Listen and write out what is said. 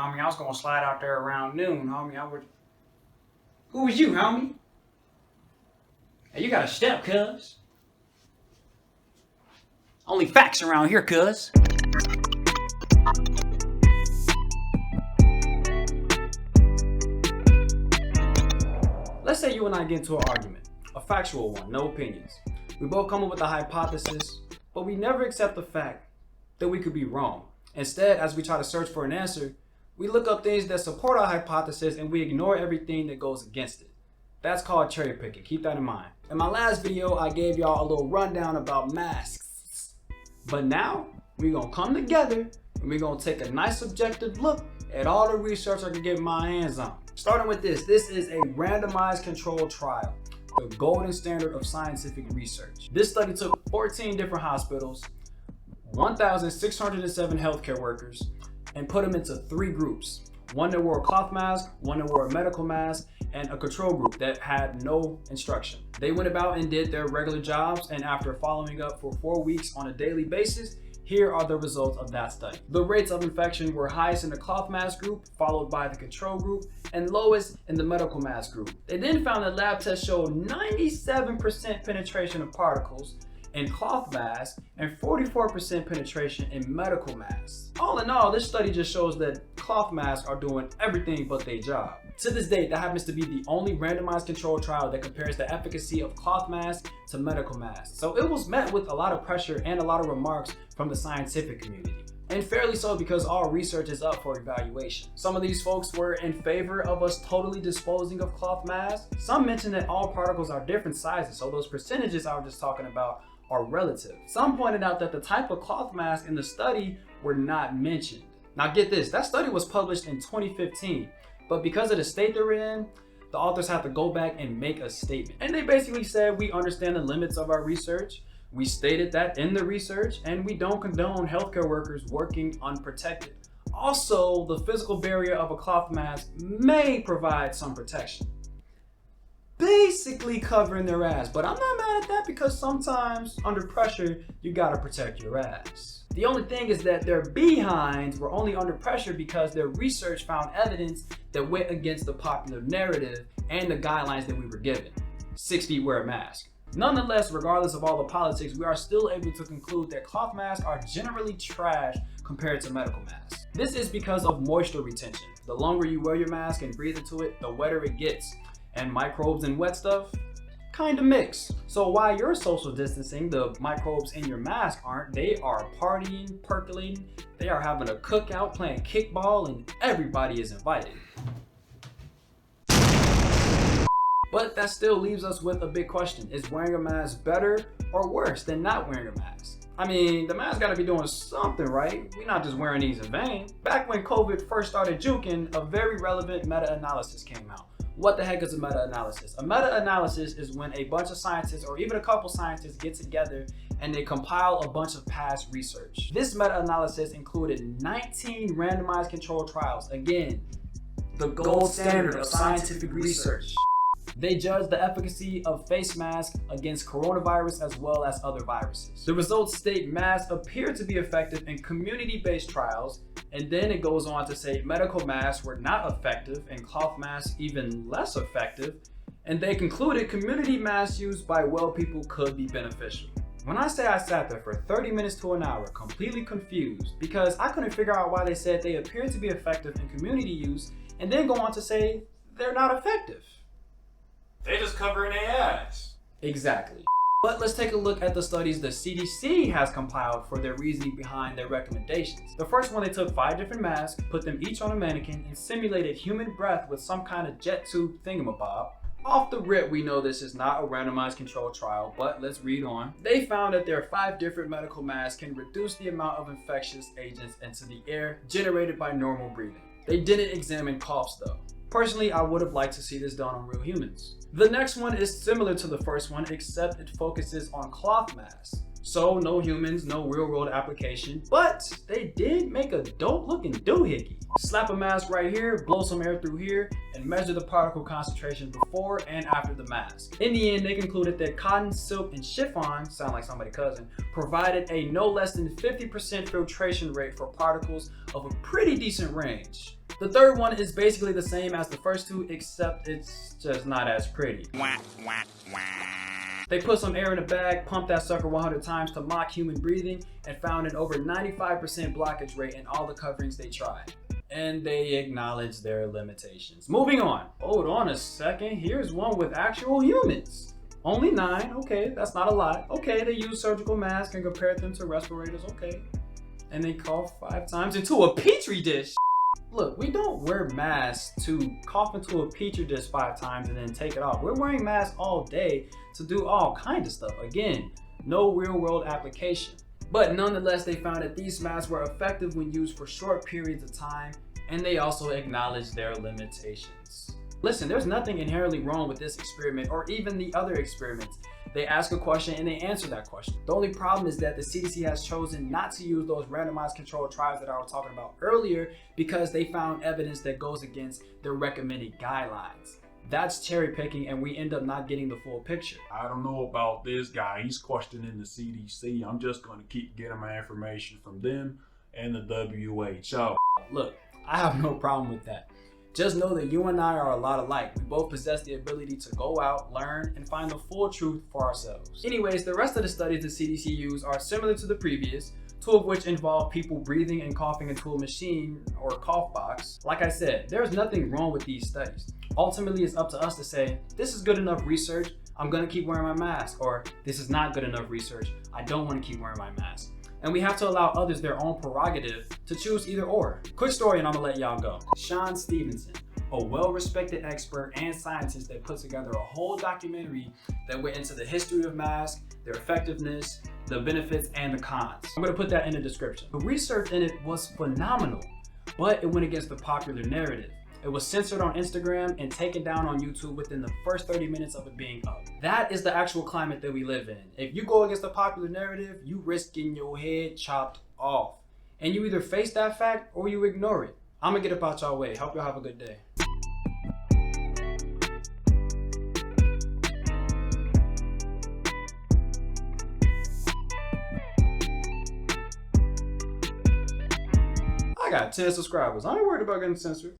Homie, I was gonna slide out there around noon, homie. Who was you, homie? Hey, you got a step, cuz. Only facts around here, cuz. Let's say you and I get into an argument, a factual one, no opinions. We both come up with a hypothesis, but we never accept the fact that we could be wrong. Instead, as we try to search for an answer, we look up things that support our hypothesis and we ignore everything that goes against it. That's called cherry picking. Keep that in mind. In my last video, I gave y'all a little rundown about masks. But now, we're gonna come together and we're gonna take a nice objective look at all the research I can get my hands on. Starting with this is a randomized controlled trial, the golden standard of scientific research. This study took 14 different hospitals, 1,607 healthcare workers, and put them into 3 groups. One that wore a cloth mask, one that wore a medical mask, and a control group that had no instruction. They went about and did their regular jobs, and after following up for 4 weeks on a daily basis, here are the results of that study. The rates of infection were highest in the cloth mask group, followed by the control group, and lowest in the medical mask group. They then found that lab tests showed 97% penetration of particles in cloth masks and 44% penetration in medical masks. All in all, this study just shows that cloth masks are doing everything but their job. To this date, that happens to be the only randomized controlled trial that compares the efficacy of cloth masks to medical masks. So it was met with a lot of pressure and a lot of remarks from the scientific community. And fairly so, because all research is up for evaluation. Some of these folks were in favor of us totally disposing of cloth masks. Some mentioned that all particles are different sizes, so those percentages I was just talking about are relative. Some pointed out that the type of cloth mask in the study were not mentioned. Now get this, that study was published in 2015, but because of the state they're in, the authors have to go back and make a statement. And they basically said, we understand the limits of our research. We stated that in the research, and we don't condone healthcare workers working unprotected. Also, the physical barrier of a cloth mask may provide some protection. Basically covering their ass, but I'm not mad at that because sometimes under pressure, you gotta protect your ass. The only thing is that their behinds were only under pressure because their research found evidence that went against the popular narrative and the guidelines that we were given. 6 feet wear a mask. Nonetheless, regardless of all the politics, we are still able to conclude that cloth masks are generally trash compared to medical masks. This is because of moisture retention. The longer you wear your mask and breathe into it, the wetter it gets. And microbes and wet stuff kind of mix. So while you're social distancing, the microbes in your mask aren't. They are partying, percolating, they are having a cookout, playing kickball, and everybody is invited. But that still leaves us with a big question. Is wearing a mask better or worse than not wearing a mask? I mean, the mask gotta be doing something, right? We're not just wearing these in vain. Back when COVID first started juking, a very relevant meta-analysis came out. What the heck is a meta-analysis? A meta-analysis is when a bunch of scientists or even a couple scientists get together and they compile a bunch of past research. This meta-analysis included 19 randomized controlled trials. Again, the gold standard of scientific research. They judged the efficacy of face masks against coronavirus as well as other viruses. The results state masks appear to be effective in community-based trials, and then it goes on to say medical masks were not effective and cloth masks even less effective, and they concluded community masks used by well people could be beneficial. When I say I sat there for 30 minutes to an hour completely confused because I couldn't figure out why they said they appear to be effective in community use and then go on to say they're not effective. They just covering their ass. Exactly. But let's take a look at the studies the CDC has compiled for their reasoning behind their recommendations. The first one, they took 5 different masks, put them each on a mannequin, and simulated human breath with some kind of jet tube thingamabob. Off the rip, we know this is not a randomized controlled trial, but let's read on. They found that their 5 different medical masks can reduce the amount of infectious agents into the air generated by normal breathing. They didn't examine coughs though. Personally, I would have liked to see this done on real humans. The next one is similar to the first one, except it focuses on cloth masks. So no humans, no real world application, but they did make a dope looking doohickey. Slap a mask right here, blow some air through here, and measure the particle concentration before and after the mask. In the end, they concluded that cotton, silk, and chiffon, sound like somebody's cousin, provided a no less than 50% filtration rate for particles of a pretty decent range. The third one is basically the same as the first two, except it's just not as pretty. They put some air in a bag, pumped that sucker 100 times to mock human breathing, and found an over 95% blockage rate in all the coverings they tried. And they acknowledged their limitations. Moving on. Hold on a second. Here's one with actual humans. Only 9. Okay, that's not a lot. Okay, they used surgical masks and compared them to respirators. Okay. And they coughed 5 times into a petri dish. Look, we don't wear masks to cough into a petri dish 5 times and then take it off. We're wearing masks all day to do all kinds of stuff. Again, no real world application. But nonetheless, they found that these masks were effective when used for short periods of time, and they also acknowledged their limitations. Listen, there's nothing inherently wrong with this experiment or even the other experiments. They ask a question and they answer that question. The only problem is that the CDC has chosen not to use those randomized controlled trials that I was talking about earlier because they found evidence that goes against their recommended guidelines. That's cherry picking, and we end up not getting the full picture. I don't know about this guy. He's questioning the CDC. I'm just going to keep getting my information from them and the WHO. Look, I have no problem with that. Just know that you and I are a lot alike. We both possess the ability to go out, learn, and find the full truth for ourselves. Anyways, the rest of the studies the CDC used are similar to the previous, 2 of which involve people breathing and coughing into a machine or cough box. Like I said, there's nothing wrong with these studies. Ultimately, it's up to us to say, this is good enough research, I'm gonna keep wearing my mask, or this is not good enough research, I don't wanna keep wearing my mask. And we have to allow others their own prerogative to choose either or. Quick story and I'm gonna let y'all go. Sean Stevenson, a well-respected expert and scientist that put together a whole documentary that went into the history of masks, their effectiveness, the benefits, and the cons. I'm gonna put that in the description. The research in it was phenomenal, but it went against the popular narrative. It was censored on Instagram and taken down on YouTube within the first 30 minutes of it being up. That is the actual climate that we live in. If you go against the popular narrative, you risk getting your head chopped off. And you either face that fact or you ignore it. I'm gonna get up out y'all way. Hope y'all have a good day. I got 10 subscribers. I ain't worried about getting censored.